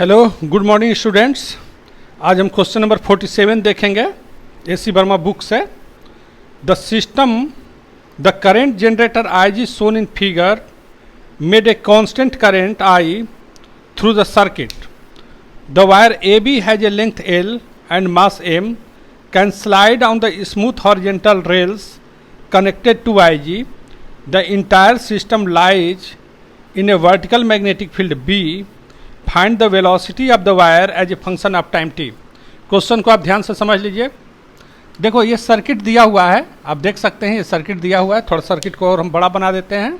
Hello good morning students. आज हम question number 47 देखेंगे एसी वर्मा बुक से। The system the current generator I G shown in figure made a constant current I through the circuit. The wire A B has a length L and mass M can slide on the smooth horizontal rails connected to I G. The entire system lies in a vertical magnetic field B. Find the velocity of the wire as a function of time T. Question को आप ध्यान से समझ लीजिए। देखो ये circuit दिया हुआ है, आप देख सकते हैं ये सर्किट दिया हुआ है। थोड़ा सर्किट को और हम बड़ा बना देते हैं।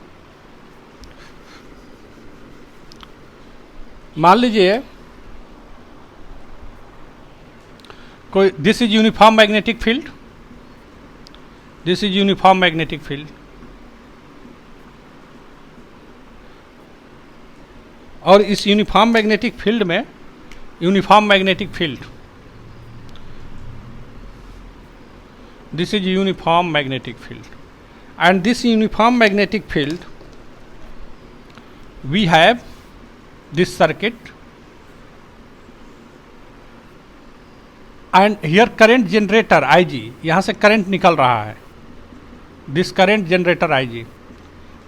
मान लीजिए कोई this is uniform magnetic field, this is uniform magnetic field और इस यूनिफॉर्म मैग्नेटिक फील्ड में uniform magnetic field, this is uniform magnetic field and this uniform magnetic field we have this circuit and here current generator I G, यहां से current निकल रहा है। This current generator I G,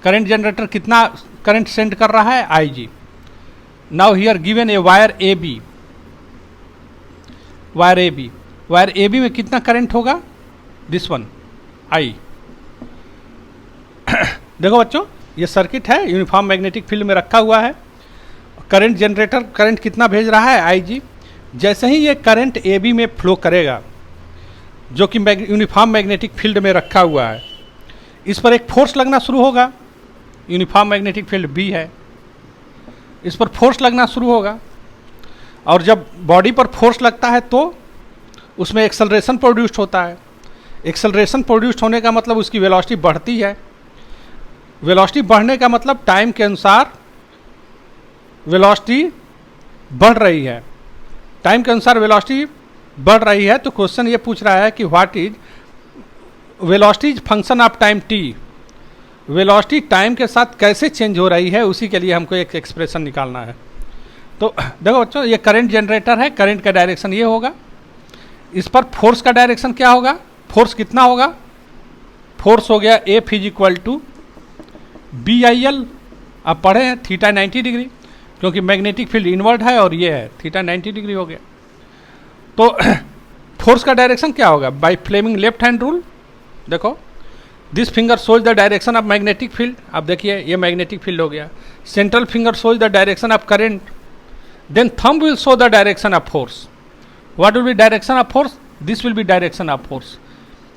current generator कितना current send कर रहा है आई जी। Now here given a wire AB, wire AB, wire AB में कितना करंट होगा? This one I। देखो बच्चों ये सर्किट है, यूनिफॉर्म मैग्नेटिक फील्ड में रखा हुआ है। करंट जनरेटर करंट कितना भेज रहा है आई जी। जैसे ही ये करंट AB में फ्लो करेगा जो कि यूनिफॉर्म मैग्नेटिक फील्ड में रखा हुआ है, इस पर एक फोर्स लगना शुरू होगा। यूनिफॉर्म मैग्नेटिक फील्ड B है, इस पर फोर्स लगना शुरू होगा और जब बॉडी पर फोर्स लगता है तो उसमें एक्सेलरेशन प्रोड्यूस्ड होता है। एक्सेलरेशन प्रोड्यूस्ड होने का मतलब उसकी वेलोसिटी बढ़ती है। वेलोसिटी बढ़ने का मतलब टाइम के अनुसार वेलोसिटी बढ़ रही है। टाइम के अनुसार वेलोसिटी बढ़ रही है तो क्वेश्चन ये पूछ रहा है कि what is velocity is function of time T. Velocity time के साथ कैसे चेंज हो रही है उसी के लिए हमको एक एक्सप्रेशन निकालना है। तो देखो बच्चों ये करंट जनरेटर है, करंट का डायरेक्शन ये होगा। इस पर फोर्स का डायरेक्शन क्या होगा? फोर्स कितना होगा? फोर्स हो गया F is equal to BIL। आप पढ़े हैं थीटा 90 डिग्री, क्योंकि मैग्नेटिक फील्ड इनवर्ड है और ये है थीटा 90 डिग्री हो गया। तो फोर्स का डायरेक्शन क्या होगा? By Fleming left hand rule. देखो this finger shows the direction of magnetic field. आप देखिए ये मैग्नेटिक फील्ड हो गया। Central finger shows the direction of current, then thumb will show the direction of force. What will be direction of force? This will be direction of force.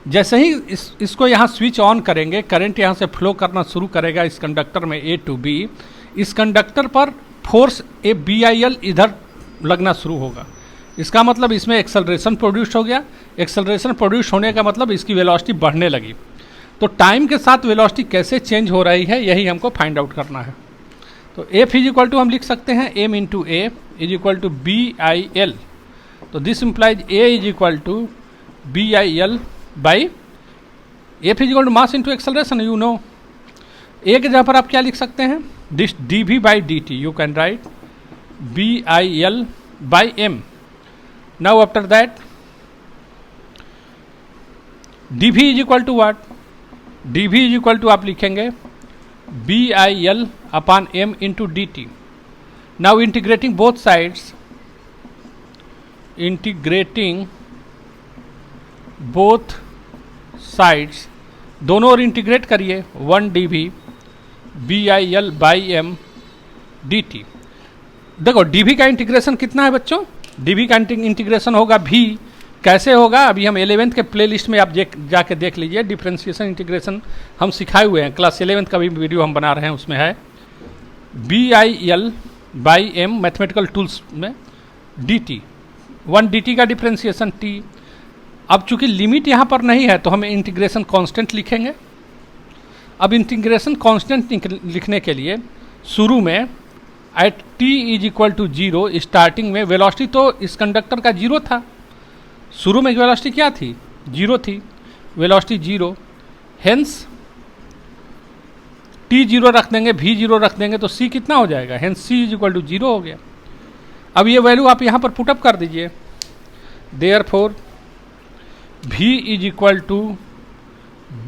जैसे ही इसको यहाँ switch on करेंगे, current यहाँ से flow करना शुरू करेगा इस कंडक्टर में A to B। इस कंडक्टर पर फोर्स BIL इधर लगना शुरू होगा। इसका मतलब इसमें एक्सेलरेशन प्रोड्यूस हो गया। एक्सेलरेशन प्रोड्यूस होने का मतलब इसकी वेलोसिटी बढ़ने लगी। तो टाइम के साथ वेलोसिटी कैसे चेंज हो रही है यही हमको फाइंड आउट करना है। तो F इज इक्वल टू हम लिख सकते हैं M into A is equal to BIL। तो this implies A is equal to BIL by F is equal to mass into acceleration. You know A के जगह पर आप क्या लिख सकते हैं? This dV by dt you can write BIL by M। Now after that dV is equal to what? dV is equal to आप लिखेंगे BIL upon M into dt। Now integrating both sides, integrating both sides, दोनों ओर integrate करिए। 1 dV BIL by M dt। देखो dV का integration कितना है बच्चों? dV का इंटीग्रेशन होगा V। कैसे होगा? अभी हम 11th के प्लेलिस्ट में आप जाके देख लीजिए। डिफरेंशिएशन इंटीग्रेशन हम सिखाए हुए हैं, क्लास 11th का भी वीडियो हम बना रहे हैं, उसमें है BIL by M mathematical tools में dt। 1 dt का डिफरेंशिएशन t। अब चूंकि लिमिट यहाँ पर नहीं है तो हम इंटीग्रेशन कांस्टेंट लिखेंगे। अब इंटीग्रेशन कांस्टेंट लिखने के लिए शुरू में at t is equal to 0 starting में वेलोसिटी तो इस कंडक्टर का 0 था। शुरू में वेलोसिटी क्या थी? 0 थी। वेलोसिटी 0, हेंस T 0 रख देंगे, V 0 रख देंगे तो C कितना हो जाएगा? Hence C is equal to 0 हो गया। अब ये वैल्यू आप यहाँ पर पुटअप कर दीजिए, therefore V is equal to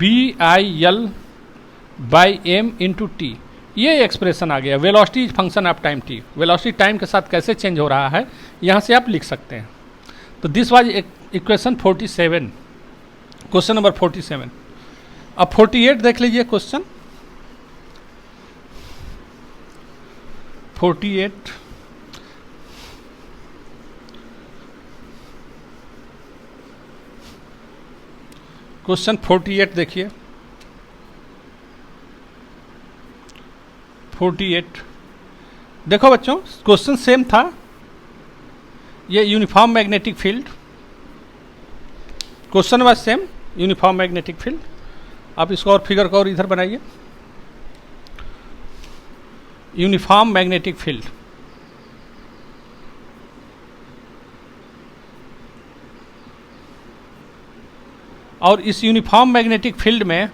BIL by M into T. ये एक्सप्रेशन आ गया, velocity is function of time t। Velocity time के साथ कैसे चेंज हो रहा है यहाँ से आप लिख सकते हैं। तो this was equation 47, question number 47। अब 48 देख लीजिए क्वेश्चन 48। क्वेश्चन 48 देखिए 48। देखो बच्चों, क्वेश्चन सेम था, ये uniform magnetic field, question was same, uniform magnetic field. आप इसको और फिगर को और इधर बनाइए, यूनिफॉर्म मैग्नेटिक फील्ड। और इस यूनिफॉर्म मैग्नेटिक फील्ड में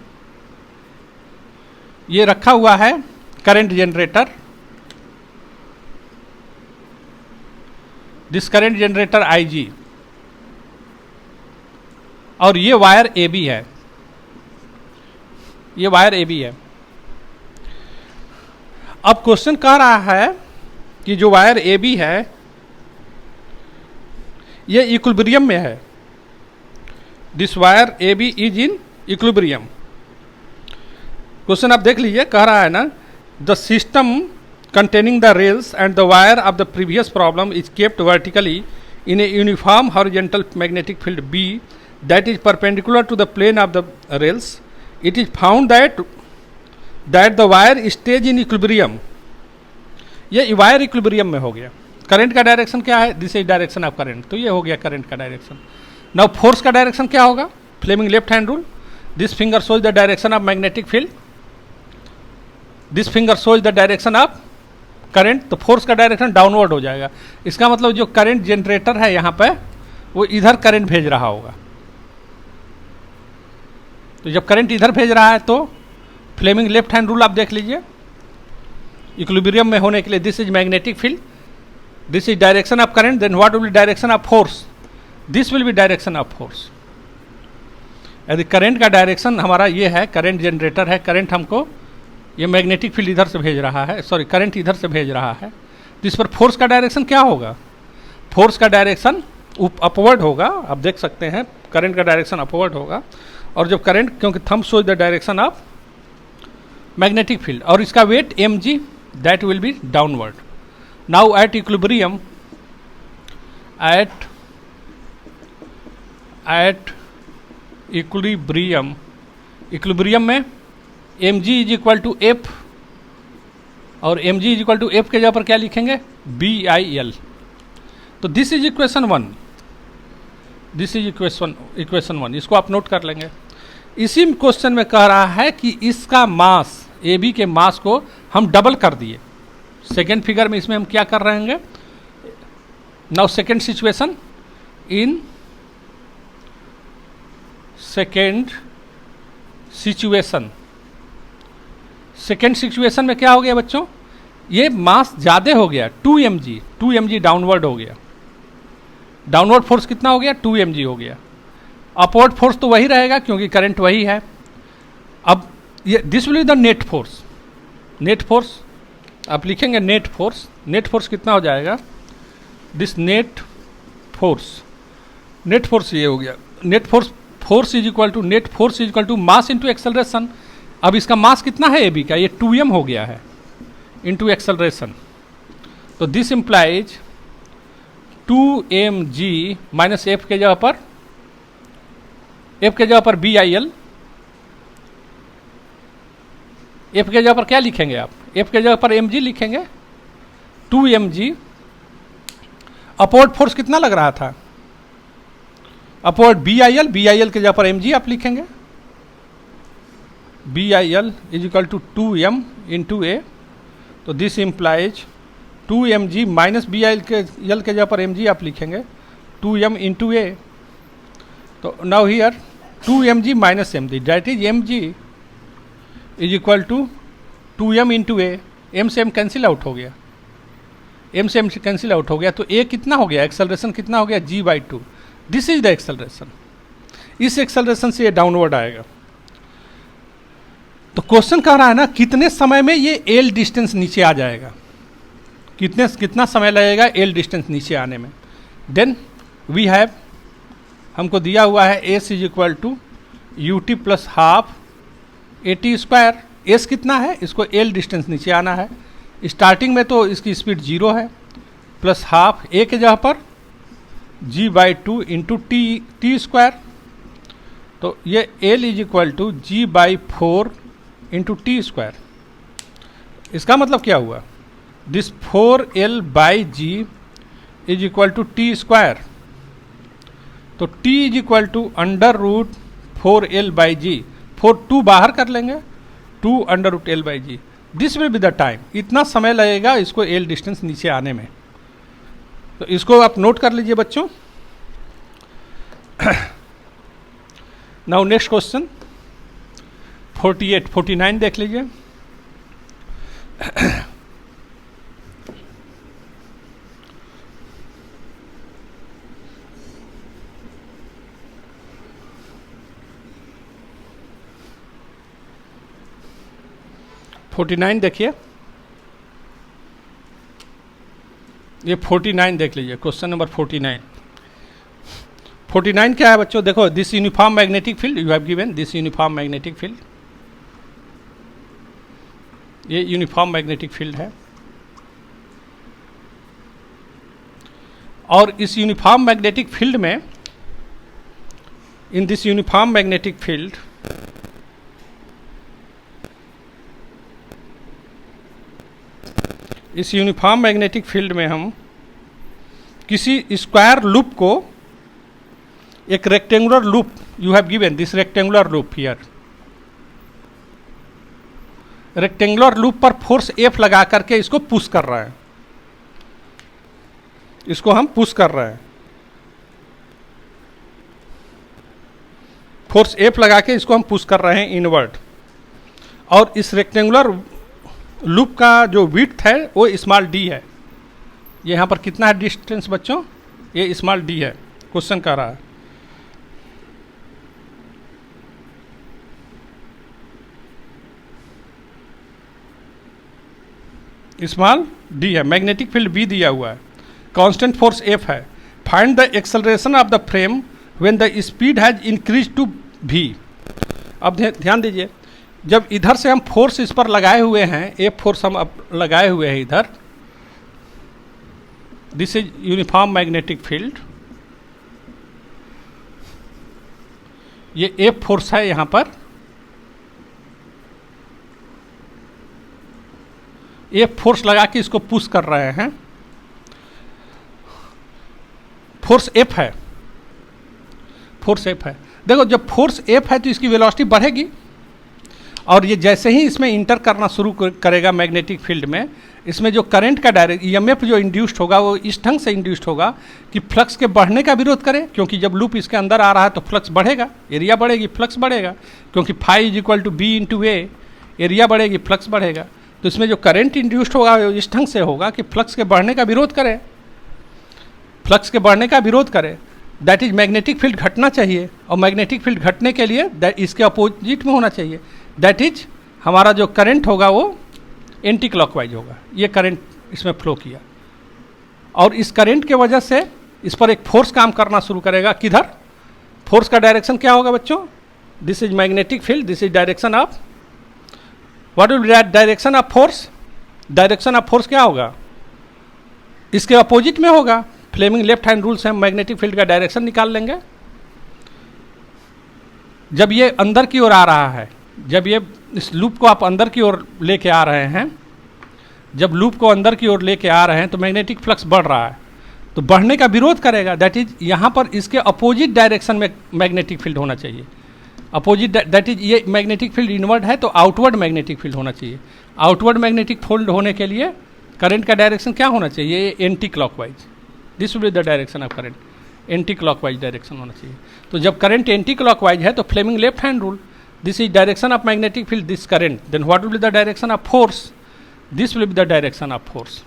ये रखा हुआ है current generator, this current generator IG, और ये वायर AB है, ये वायर AB है। अब क्वेश्चन कह रहा है कि जो वायर AB है ये इक्विलिब्रियम में है, this wire AB is in equilibrium. Question आप देख लीजिए, कह रहा है ना, the system containing the rails and the wire of the previous problem is kept vertically in a uniform horizontal magnetic field B that is perpendicular to the plane of the rails. It is found that the wire stays in equilibrium. ये wire equilibrium में हो गया। Current का direction क्या है, this is direction of current, तो ये हो गया करंट का डायरेक्शन। नाउ फोर्स का डायरेक्शन क्या होगा, Fleming left hand rule, this finger shows the direction of magnetic field, this finger shows the direction of current, तो फोर्स का डायरेक्शन डाउनवर्ड हो जाएगा। इसका मतलब जो करंट जनरेटर है यहाँ पे वो इधर करंट भेज रहा होगा। तो जब करंट इधर भेज रहा है तो फ्लेमिंग लेफ्ट हैंड रूल आप देख लीजिए, इक्विलिब्रियम में होने के लिए this is magnetic field, this is direction of current, then what will be direction of force, this will be direction of force. यदि करंट का डायरेक्शन हमारा ये है, करंट जनरेटर है, करंट हमको ये मैग्नेटिक फील्ड इधर से भेज रहा है, सॉरी करंट इधर से भेज रहा है, तो इस पर फोर्स का डायरेक्शन क्या होगा, फोर्स का डायरेक्शन अपवर्ड होगा। आप देख सकते हैं करंट का डायरेक्शन अपवर्ड होगा, और जब करंट, क्योंकि thumb shows the direction of magnetic field, और इसका weight mg, that will be downward. Now at equilibrium, at equilibrium, equilibrium में mg is equal to F, और mg is equal to F के जगह पर क्या लिखेंगे, BIL। तो this is equation 1, this is equation 1, इसको आप नोट कर लेंगे। इसी क्वेश्चन में कह रहा है कि इसका मास, AB के मास को हम डबल कर दिए। सेकेंड फिगर में इसमें हम क्या कर रहे हैं, now second situation, in second situation, second situation में क्या हो गया बच्चों, ये मास ज़्यादा हो गया, 2mg डाउनवर्ड हो गया। डाउनवर्ड फोर्स कितना हो गया, 2mg हो गया। अपवर्ड फोर्स तो वही रहेगा क्योंकि करंट वही है। अब ये this will be the net force, net force आप लिखेंगे, नेट फोर्स, नेट फोर्स कितना हो जाएगा, दिस नेट फोर्स ये हो गया, net force is equal to, net force is equal to mass into acceleration. अब इसका मास कितना है AB का, ये 2m हो गया है इंटू एक्सेलरेशन, तो this implies 2mg minus f के जगह पर BIL, f के जगह पर क्या लिखेंगे आप, f के जगह पर mg लिखेंगे, 2mg। अपवर्ड फोर्स कितना लग रहा था, अपवर्ड BIL के जगह पर mg आप लिखेंगे, BIL is equal to 2m into a, तो this implies 2mg minus BIL के जगह पर mg आप लिखेंगे, 2m इंटू a। तो now here 2mg minus mg, that is mg is equal to 2m into a, m से m cancel out हो गया, m से m कैंसिल आउट हो गया, तो a कितना हो गया, एक्सेलरेशन कितना हो गया, g/2। This is the acceleration. इस एक्सेलरेशन से ये डाउनवर्ड आएगा। तो क्वेश्चन कह रहा है ना कितने समय में ये l डिस्टेंस नीचे आ जाएगा, कितना समय लगेगा l डिस्टेंस नीचे आने में। देन वी हैव, हमको दिया हुआ है s is equal to ut plus half at square. s कितना है, इसको l डिस्टेंस नीचे आना है। स्टार्टिंग में तो इसकी स्पीड 0 है, प्लस हाफ a के जगह पर g/2 इंटू टी स्क्वायर। तो ये l is equal to g/4 into T square. इसका मतलब क्या हुआ, this 4l/g is equal to T square. तो t is equal to √4l/g, 2 बाहर कर लेंगे, 2 √l/g। This will be the time, इतना समय लगेगा इसको l डिस्टेंस नीचे आने में। तो इसको आप नोट कर लीजिए बच्चों। नाउ नेक्स्ट क्वेश्चन 49 देख लीजिए। देखिए, ये 49 देख लीजिए, क्वेश्चन नंबर 49 क्या है बच्चों, देखो, this uniform magnetic field you have given, this uniform magnetic field, ये यूनिफॉर्म मैग्नेटिक फील्ड है। और इस यूनिफॉर्म मैग्नेटिक फील्ड में, in this uniform magnetic field, इस यूनिफॉर्म मैग्नेटिक फील्ड में हम किसी स्क्वायर लूप को, एक rectangular loop you have given, this rectangular loop here, rectangular loop पर फोर्स F लगा करके इसको पुश कर रहे हैं, इसको हम पुश कर रहे हैं, फोर्स F लगा के इसको हम पुश कर रहे हैं इनवर्ड। और इस रेक्टेंगुलर लूप का जो विड्थ है वो स्मॉल d है। यहाँ पर कितना है डिस्टेंस बच्चों, ये स्मॉल d है। क्वेश्चन कर रहा है स्मॉल d है, मैग्नेटिक फील्ड B दिया हुआ है, कांस्टेंट फोर्स F है। Find the acceleration of the frame when the speed has increase to v। अब ध्यान दीजिए, जब इधर से हम फोर्स इस पर लगाए हुए हैं, F फोर्स हम अब लगाए हुए हैं इधर, this is uniform magnetic field, ये F फोर्स है यहां पर, F फोर्स लगा के इसको पुश कर रहे हैं, फोर्स F है, फोर्स F है। देखो, जब फोर्स F है तो इसकी वेलोसिटी बढ़ेगी, और ये जैसे ही इसमें इंटर करना शुरू करेगा मैग्नेटिक फील्ड में, इसमें जो करंट का डायरेक्ट EMF जो इंड्यूस्ड होगा वो इस ढंग से इंड्यूस्ड होगा कि फ्लक्स के बढ़ने का विरोध करे, क्योंकि जब लूप इसके अंदर आ रहा है तो फ्लक्स बढ़ेगा, एरिया बढ़ेगी, फ्लक्स बढ़ेगा, क्योंकि phi is equal to B into A, area बढ़ेगी, फ्लक्स बढ़ेगा। तो इसमें जो करंट इंड्यूस्ड होगा वो इस ढंग से होगा कि फ्लक्स के बढ़ने का विरोध करे, फ्लक्स के बढ़ने का विरोध करे। दैट इज मैग्नेटिक फील्ड घटना चाहिए, और मैग्नेटिक फील्ड घटने के लिए इसके अपोजिट में होना चाहिए। दैट इज हमारा जो करंट होगा वो एंटी क्लॉकवाइज होगा। ये करंट इसमें फ्लो किया, और इस करंट के वजह से इस पर एक फोर्स काम करना शुरू करेगा। किधर? फोर्स का डायरेक्शन क्या होगा बच्चों? This is magnetic field, this is direction of, what will be direction of force? Direction of force क्या होगा? इसके अपोजिट में होगा। फ्लेमिंग लेफ्ट हैंड रूल से हम मैग्नेटिक फील्ड का डायरेक्शन निकाल लेंगे। जब ये अंदर की ओर आ रहा है, जब ये इस लूप को आप अंदर की ओर लेके आ रहे हैं, जब लूप को अंदर की ओर लेके आ रहे हैं तो मैग्नेटिक फ्लक्स बढ़ रहा है, तो बढ़ने का विरोध करेगा। दैट इज यहाँ पर इसके अपोजिट डायरेक्शन में मैग्नेटिक फील्ड होना चाहिए। अपोजिट, दैट इज ये मैग्नेटिक फील्ड इनवर्ड है तो आउटवर्ड मैग्नेटिक फील्ड होना चाहिए। आउटवर्ड मैग्नेटिक फील्ड होने के लिए करंट का डायरेक्शन क्या होना चाहिए? ये anti clockwise, this will be the direction of current, anti clockwise direction होना चाहिए। तो जब करंट एंटी क्लॉकवाइज है तो Fleming left hand rule, this is direction of magnetic field, this current, then what will be the direction of force? This will be the direction of force.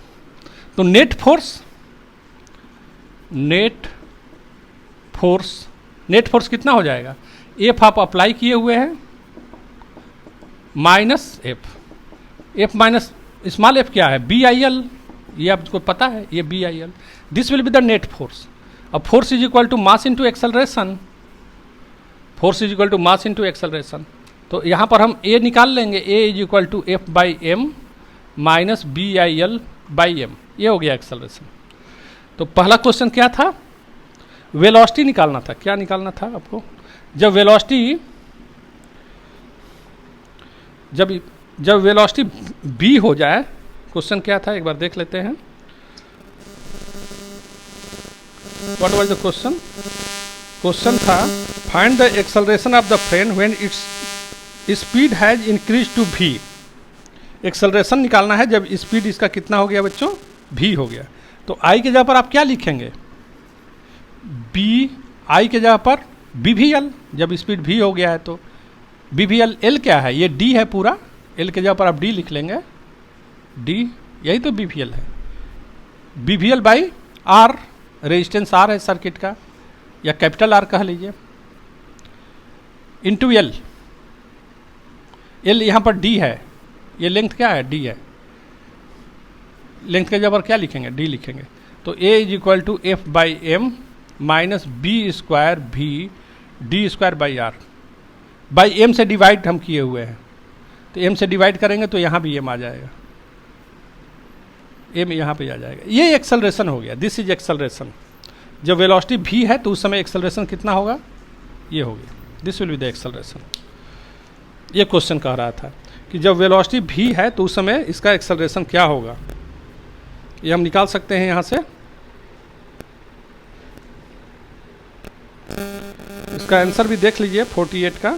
तो net force कितना हो जाएगा, F आप apply किए हुए हैं minus F minus small F क्या है, बी आई एल, ये आपको पता है, ये B I L, this will be the net force. अब force is equal to mass into acceleration, force is equal to mass into acceleration. तो यहाँ पर हम ए निकाल लेंगे, A is equal to F by M minus B I L by M, ये हो गया एक्सेलरेशन। तो पहला क्वेश्चन क्या था, वेलोसिटी निकालना था। क्या निकालना था आपको, जब वेलोसिटी बी हो जाए, क्वेश्चन क्या था एक बार देख लेते हैं। What was the question, question था find the acceleration of the frame when it's speed has increase to v। Acceleration निकालना है जब स्पीड इसका कितना हो गया बच्चों, v हो गया। तो i के जगह पर आप क्या लिखेंगे, i के जगह पर bvl, जब स्पीड v हो गया है तो bvl, l क्या है, ये d है पूरा, l के जगह पर आप d लिख लेंगे, d यही तो bvl है, bvl by r, resistance r है सर्किट का, या कैपिटल R कह लीजिए, इंटू एल यहाँ पर D है, ये लेंथ क्या है, D है, लेंथ के जगह पर क्या लिखेंगे, D लिखेंगे। तो A is equal to F by M minus B square V D square by R, by M से डिवाइड हम किए हुए हैं, तो एम से डिवाइड करेंगे तो यहाँ भी एम आ जाएगा, एम यहाँ पे आ जाएगा। ये एक्सेलरेशन हो गया, दिस इज एक्सेलरेशन। जब वेलोसिटी v है तो उस समय एक्सेलरेशन कितना होगा, ये हो गया, this will be the acceleration. ये क्वेश्चन कह रहा था कि जब वेलोसिटी v है तो उस समय इसका एक्सेलरेशन क्या होगा, ये हम निकाल सकते हैं यहाँ से। इसका आंसर भी देख लीजिए 48 का।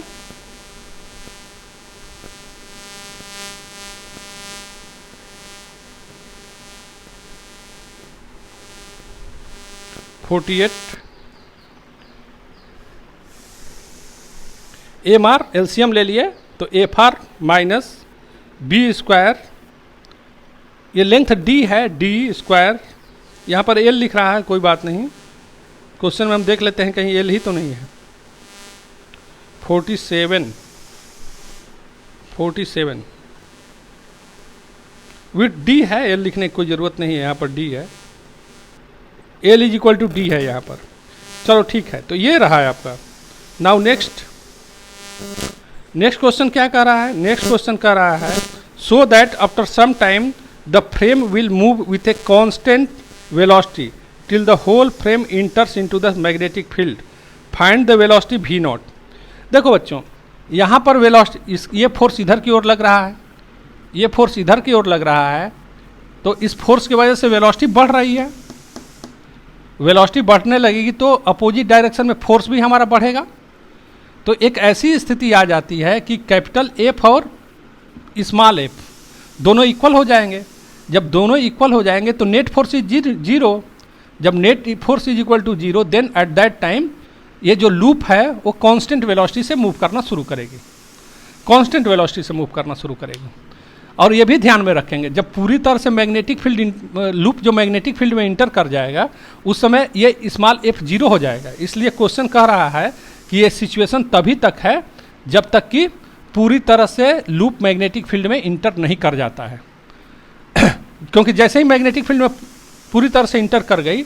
एम आर एलसीएम ले लिए तो F R minus B square, ये लेंथ डी है, डी स्क्वायर, यहाँ पर एल लिख रहा है, कोई बात नहीं, क्वेश्चन में हम देख लेते हैं कहीं एल ही तो नहीं है। 47 विथ डी है, एल लिखने की कोई ज़रूरत नहीं है, यहाँ पर डी है, L is equal to D है यहाँ पर। चलो ठीक है, तो ये रहा है आपका। नाउ नेक्स्ट क्वेश्चन क्या कर रहा है, नेक्स्ट क्वेश्चन कर रहा है so that after some time the frame will move with a constant velocity till the whole frame enters into the magnetic field, find the velocity V naught. देखो बच्चों, यहाँ पर वेलोसिटी, ये फोर्स इधर की ओर लग रहा है, ये फोर्स इधर की ओर लग रहा है, तो इस फोर्स की वजह से वेलोसिटी बढ़ रही है, वेलोसिटी बढ़ने लगेगी तो अपोजिट डायरेक्शन में फोर्स भी हमारा बढ़ेगा। तो एक ऐसी स्थिति आ जाती है कि कैपिटल एफ और स्मॉल एफ दोनों इक्वल हो जाएंगे। जब दोनों इक्वल हो जाएंगे तो नेट फोर्स इज जीरो। जब net force is equal to zero, then at that time ये जो लूप है वो कांस्टेंट वेलोसिटी से मूव करना शुरू करेगी, कांस्टेंट वेलोसिटी से मूव करना शुरू करेगी। और ये भी ध्यान में रखेंगे, जब पूरी तरह से मैग्नेटिक फील्ड लूप जो मैग्नेटिक फील्ड में इंटर कर जाएगा उस समय ये स्मॉल एफ जीरो हो जाएगा। इसलिए क्वेश्चन कह रहा है कि ये सिचुएशन तभी तक है जब तक कि पूरी तरह से लूप मैग्नेटिक फील्ड में इंटर नहीं कर जाता है क्योंकि जैसे ही मैग्नेटिक फील्ड में पूरी तरह से इंटर कर गई,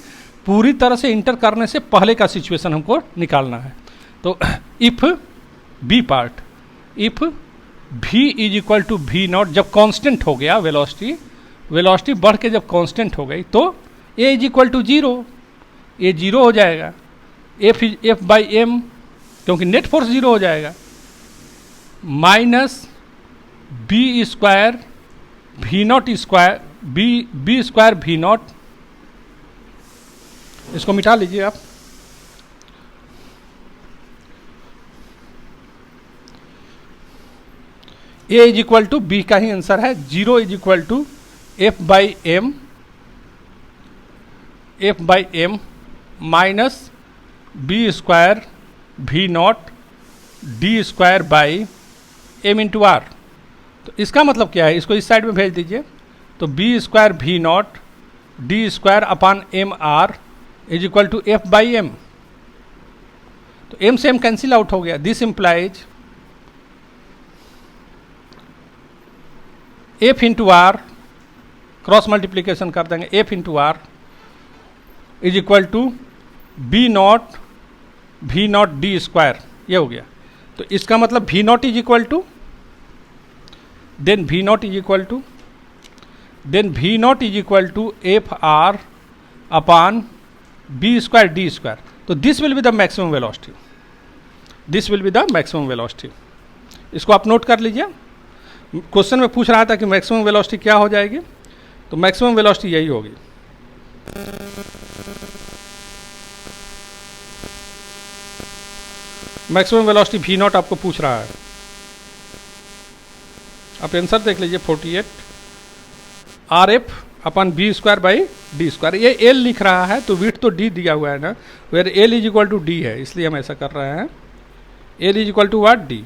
पूरी तरह से इंटर करने से पहले का सिचुएशन हमको निकालना है। तो if B part, if v is equal to we naught, जब कांस्टेंट हो गया वेलोसिटी बढ़ के जब कांस्टेंट हो गई तो a is equal to zero, ये जीरो हो जाएगा, एफ बाई एम क्योंकि नेट फोर्स जीरो हो जाएगा, minus B square V naught square B square V naught, इसको मिटा लीजिए आप। A is equal to B का ही आंसर है, zero is equal to F by M minus B square V naught D square by M into R. तो इसका मतलब क्या है, इसको इस साइड में भेज दीजिए, तो B square V naught D square upon M R is equal to F by M. तो एम से एम कैंसिल आउट हो गया। This implies F into R, cross multiplication कर देंगे, F into R is equal to B naught V naught D square, ये हो गया। तो इसका मतलब V naught is equal to, then V naught is equal to, then V naught is equal to F R upon B square D square. तो this will be the maximum velocity, this will be the maximum velocity. इसको आप note कर लीजिए। Question में पूछ रहा था कि मैक्सिमम वेलोसिटी क्या हो जाएगी, तो मैक्सिमम वेलोसिटी यही होगी। मैक्सिमम वेलोसिटी वी नॉट आपको पूछ रहा है। आप आंसर देख लीजिए 48 R F upon B square by D square. ये एल लिख रहा है तो विड्थ तो डी दिया हुआ है ना, where L is equal to D है, इसलिए हम ऐसा कर रहे हैं। L is equal to what, D.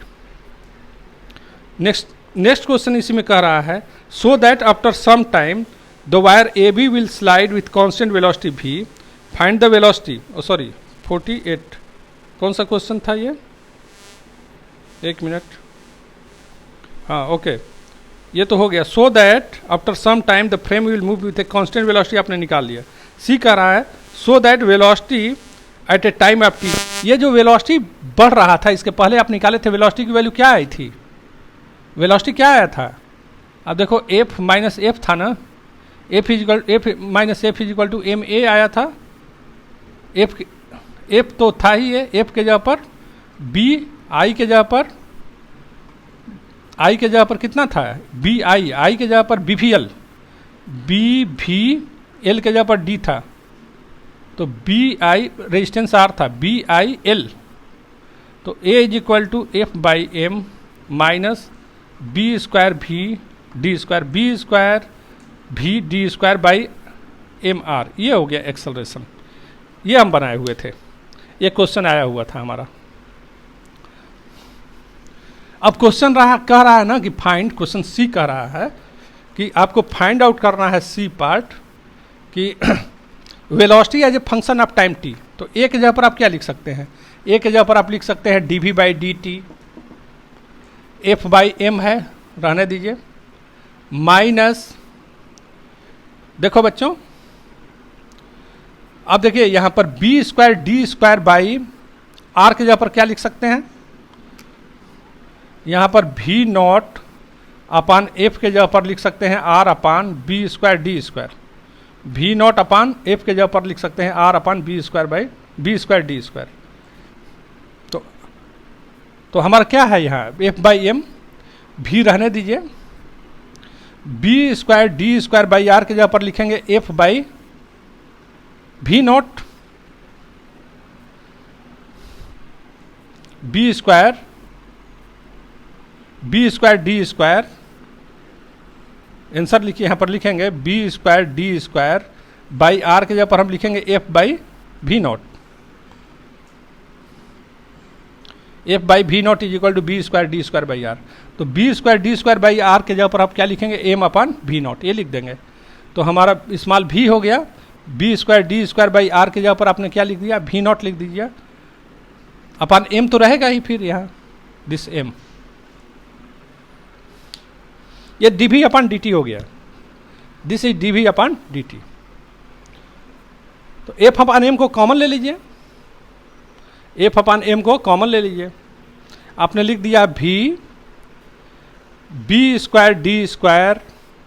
Next question इसी में कह रहा है so that after some time the wire A B will slide with constant velocity V, find the velocity. Sorry 48 कौन सा क्वेश्चन था ये, एक मिनट, हाँ ओके, ये तो हो गया। So that after some time the frame will move with a constant velocity, आपने निकाल लिया। सी कह रहा है so that velocity at a time of T, ये जो वेलोसिटी बढ़ रहा था इसके पहले आप निकाले थे, वेलोसिटी की वैल्यू क्या आई थी, वेलोसिटी क्या आया था। अब देखो एफ माइनस एफ था ना, F minus F is equal to M A आया था। एफ तो था ही है, एफ के जगह पर बी, आई के जगह पर, आई के जगह पर कितना था, बी आई, आई के जगह पर B V L, B V L के जगह पर डी था, तो बी आई रेजिस्टेंस आर था, बी आई एल। तो A is equal to F by M minus B square V D square, B square V D square by M R, ये हो गया एक्सेलरेशन। ये हम बनाए हुए थे, ये क्वेश्चन आया हुआ था हमारा। अब क्वेश्चन कह रहा है ना कि फाइंड, क्वेश्चन सी कह रहा है कि आपको फाइंड आउट करना है सी पार्ट कि velocity as a function of time T. तो ए के जगह पर आप क्या लिख सकते हैं, ए के जगह पर आप लिख सकते हैं D V by D T, F by M है, रहने दीजिए, माइनस, देखो बच्चों अब देखिए यहां पर B square D square by R के जगह पर क्या लिख सकते हैं, यहां पर वी नॉट अपान एफ के जगह पर लिख सकते हैं R upon B square D square, V naught upon F के जगह पर लिख सकते हैं R upon B square by B square D square. तो हमारा क्या है यहाँ एफ बाई एम, भी रहने दीजिए, B square D square by R के जगह पर लिखेंगे F by V naught B square D square, answer लिखिए यहाँ पर लिखेंगे B square D square by R के जगह पर हम लिखेंगे F by V naught, F by V naught is equal to B square D square by R. तो B square D square by R के जगह पर आप क्या लिखेंगे, एम अपान वी नॉट, ये लिख देंगे। तो हमारा स्मॉल भी हो गया, B square D square by R के जगह पर आपने क्या लिख दिया, वी नॉट लिख दीजिए, अपान एम तो रहेगा ही फिर यहाँ, दिस एम, ये D V upon D T हो गया, this is D V upon D T. तो एफ अपान एम को कॉमन ले लीजिए, एफ अपान एम को कॉमन ले लीजिए, आपने लिख दिया भी B square D square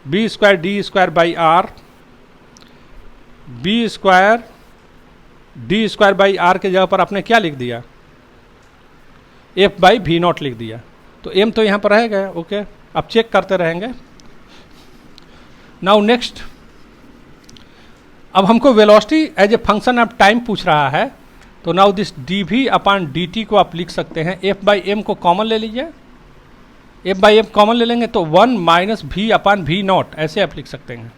D square by R, B square D square by R के जगह पर आपने क्या लिख दिया, एफ बाई वी नॉट लिख दिया। तो एम तो यहाँ पर रहेगा, ओके, आप चेक करते रहेंगे। नाउ नेक्स्ट, अब हमको velocity as a function of time पूछ रहा है, तो now this D V upon D T को आप लिख सकते हैं, एफ बाई एम को कॉमन ले लीजिए, एफ बाई एम कॉमन ले लेंगे तो 1 minus we upon we naught, ऐसे आप लिख सकते हैं।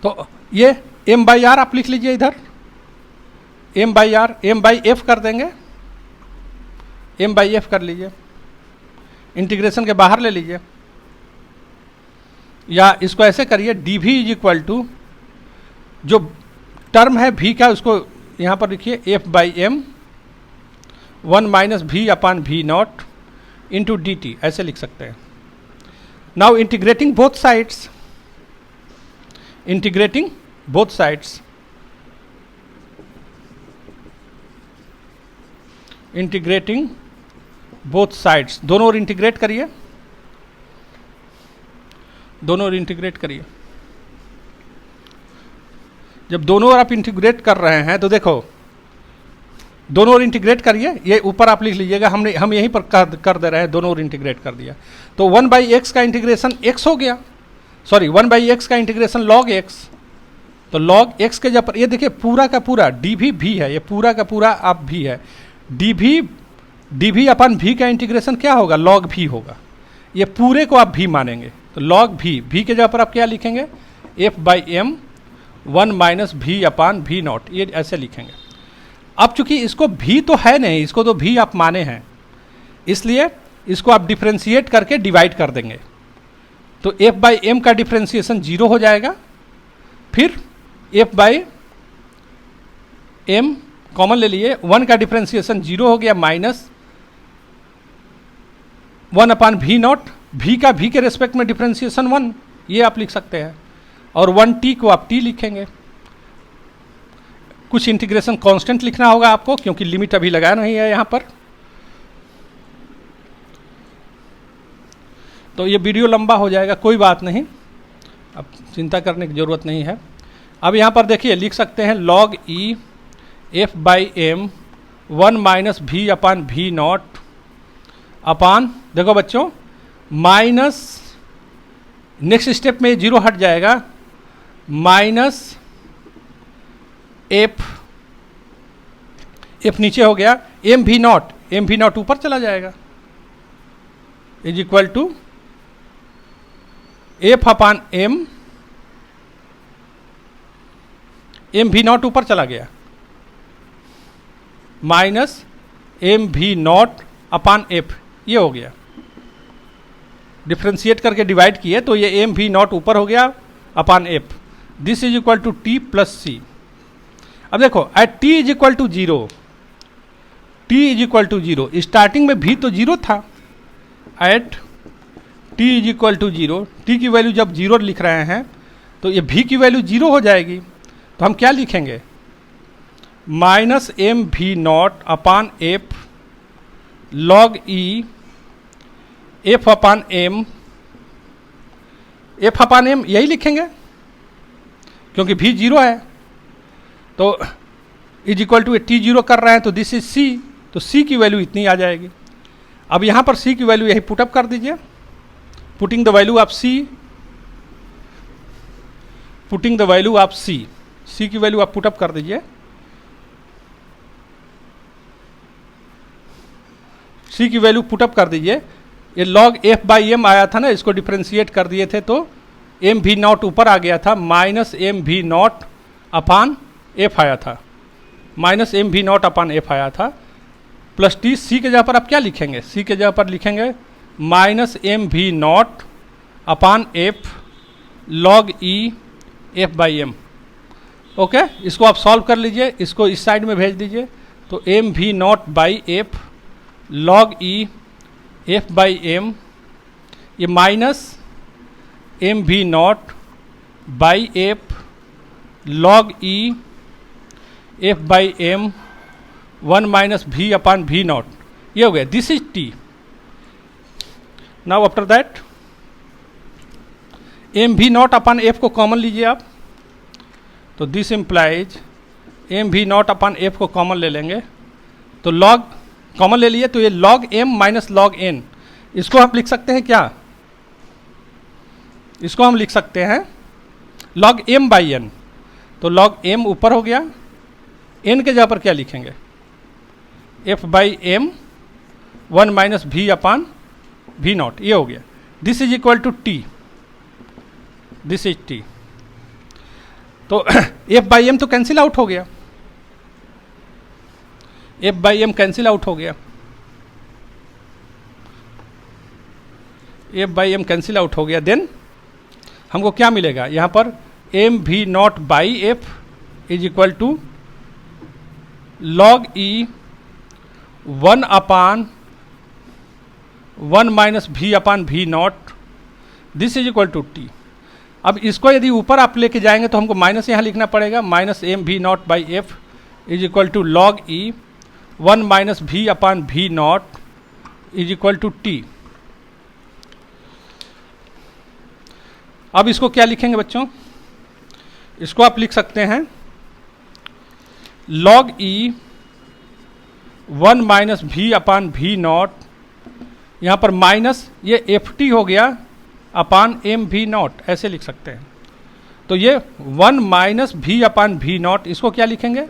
तो ये एम बाई आर आप लिख लीजिए इधर, m by r, m by f कर देंगे, एम बाई एफ कर लीजिए, इंटीग्रेशन के बाहर ले लीजिए, या इसको ऐसे करिए, d v is equal to, जो टर्म है v का उसको यहाँ पर लिखिए f by m 1 minus we upon we naught into d t, ऐसे लिख सकते हैं. Now integrating both sides, integrating both sides, integrating both sides, दोनों ओर इंटीग्रेट करिए, दोनों ओर इंटीग्रेट करिए. जब दोनों ओर आप इंटीग्रेट कर रहे हैं तो देखो, दोनों ओर इंटीग्रेट करिए, ये ऊपर आप लिख लीजिएगा, हम यहीं पर कर दे रहे हैं, दोनों ओर इंटीग्रेट कर दिया. तो 1 बाई एक्स का इंटीग्रेशन x हो गया, सॉरी 1 बाई एक्स का इंटीग्रेशन log x, तो log x के जब ये देखिए पूरा का पूरा डी भी है, ये पूरा का पूरा आप भी है, डी भी अपन भी का इंटीग्रेशन क्या होगा, log भी होगा. ये पूरे को आप भी मानेंगे तो log भी के जगह पर आप क्या लिखेंगे, F by m 1 minus v upon v naught, ये ऐसे लिखेंगे. अब चूंकि इसको भी तो है नहीं, इसको तो भी आप माने हैं, इसलिए इसको आप डिफ्रेंशिएट करके डिवाइड कर देंगे. तो एफ बाई एम का डिफ्रेंशिएशन 0 हो जाएगा, फिर एफ बाई एम कॉमन ले लिए, 1 का डिफ्रेंशिएशन 0 हो गया, माइनस 1 अपान भी नॉट, भी का भी के रेस्पेक्ट में डिफ्रेंशिएशन 1, ये आप लिख सकते हैं, और 1t को आप t लिखेंगे. कुछ इंटीग्रेशन कांस्टेंट लिखना होगा आपको, क्योंकि लिमिट अभी लगाया नहीं है यहाँ पर. तो ये वीडियो लंबा हो जाएगा, कोई बात नहीं, अब चिंता करने की ज़रूरत नहीं है. अब यहाँ पर देखिए लिख सकते हैं log e f by m 1 minus v upon v naught अपान, देखो बच्चों, माइनस नेक्स्ट स्टेप में 0 हट जाएगा, माइनस एफ नीचे हो गया, एम भी नॉट ऊपर चला जाएगा, is equal to f upon m v naught ऊपर चला गया, minus m v naught upon f, ये हो गया. डिफ्रेंशिएट करके डिवाइड किए तो ये एम भी नॉट ऊपर हो गया upon F. This is equal to T plus C. अब देखो at T is equal to 0, T is equal to 0, starting में भी तो 0 था, at T is equal to 0, T की वैल्यू जब 0 लिख रहे हैं तो ये भी की वैल्यू 0 हो जाएगी, तो हम क्या लिखेंगे, minus m v naught upon f log e f upon m यही लिखेंगे, क्योंकि भी 0 है. तो इज इक्वल टू टी 0 कर रहे हैं तो दिस इज सी, तो सी की वैल्यू इतनी आ जाएगी. अब यहाँ पर सी की वैल्यू यही पुटअप कर दीजिए, putting the value of C, putting the value of C, C की वैल्यू आप पुटअप कर दीजिए. सी की वैल्यू पुटअप कर दीजिए. ये log एफ बाई एम आया था ना, इसको डिफ्रेंशिएट कर दिए थे तो एम भी नॉट ऊपर आ गया था, minus m v naught upon F आया था, minus m v naught upon F आया था, प्लस टी. सी के जगह पर आप क्या लिखेंगे, सी के जगह पर लिखेंगे minus m v naught upon f log e f by m. Okay, इसको आप सॉल्व कर लीजिए, इसको इस साइड में भेज दीजिए, तो m v naught by f log e f by M, ये minus m v naught by f log e f by m 1 minus v upon v naught, ये हो गया. This is t. Now after that m v naught upon f को common लीजिए आप, तो this implies m v naught upon f को common ले लेंगे, तो लॉग कॉमन ले लिए तो ये log m minus log n, इसको हम लिख सकते हैं क्या, इसको हम लिख सकते हैं log m बाई n, तो log m ऊपर हो गया, n के जगह पर क्या लिखेंगे, f by m 1 minus v upon v naught, ये हो गया. This is equal to t, this is t. तो f बाई m तो कैंसिल आउट हो गया, f by m cancel out हो गया, f by m cancel out हो गया. देन हमको क्या मिलेगा यहाँ पर m we naught by f is equal to log e 1/1 minus we upon we naught, this is equal to t. अब इसको यदि ऊपर आप लेके जाएंगे तो हमको माइनस यहाँ लिखना पड़ेगा, minus m we naught by f is equal to log e 1 minus we upon we naught is equal to t. अब इसको क्या लिखेंगे बच्चों, इसको आप लिख सकते हैं log e 1 minus we upon we naught, यहाँ पर माइनस ये एफ टी हो गया अपान एम वी नॉट, ऐसे लिख सकते हैं। तो ये 1 minus we upon we naught, इसको क्या लिखेंगे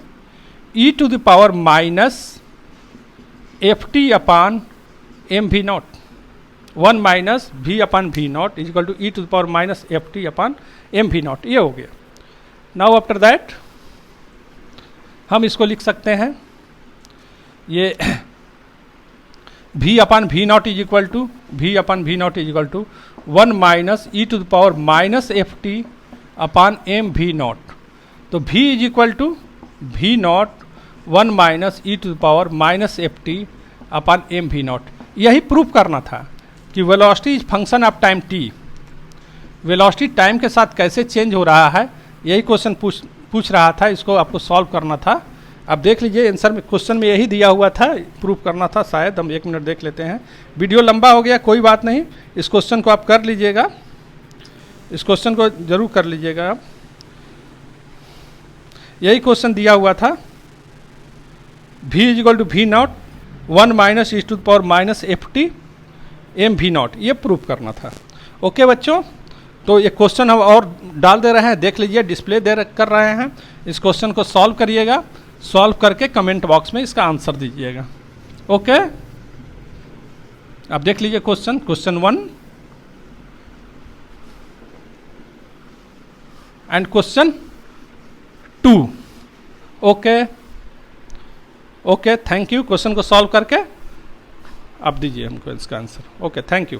E to the power minus F T upon M we naught, 1 minus we upon we naught is equal to E to the power minus F T upon M we naught, ये हो गया। Now after that हम इसको लिख सकते हैं ये v upon we naught is equal to v upon we naught is equal to 1 minus e to the power minus F T upon M we naught. तो v is equal to we naught 1 minus e to the power minus F T upon M we naught. यही proof करना था कि velocity is function of time t, velocity time के साथ कैसे change हो रहा है, यही क्वेश्चन पूछ रहा था, इसको आपको सॉल्व करना था। अब देख लीजिए आंसर में, क्वेश्चन में यही दिया हुआ था, प्रूफ करना था। शायद हम 1 मिनट देख लेते हैं, वीडियो लंबा हो गया, कोई बात नहीं, इस क्वेश्चन को आप कर लीजिएगा, इस क्वेश्चन को जरूर कर लीजिएगा आप। यही क्वेश्चन दिया हुआ था, v is equal to we naught 1 minus e to the power minus F t m we naught, ये प्रूफ करना था। ओके बच्चों, तो ये क्वेश्चन हम और डाल दे रहे हैं, देख लीजिए डिस्प्ले कर रहे हैं। इस क्वेश्चन को सॉल्व करिएगा, सॉल्व करके कमेंट बॉक्स में इसका आंसर दीजिएगा। ओके, अब देख लीजिए question 1 and question 2। Okay okay, thank you. Question को सॉल्व करके अब दीजिए हमको इसका आंसर। Okay, thank you.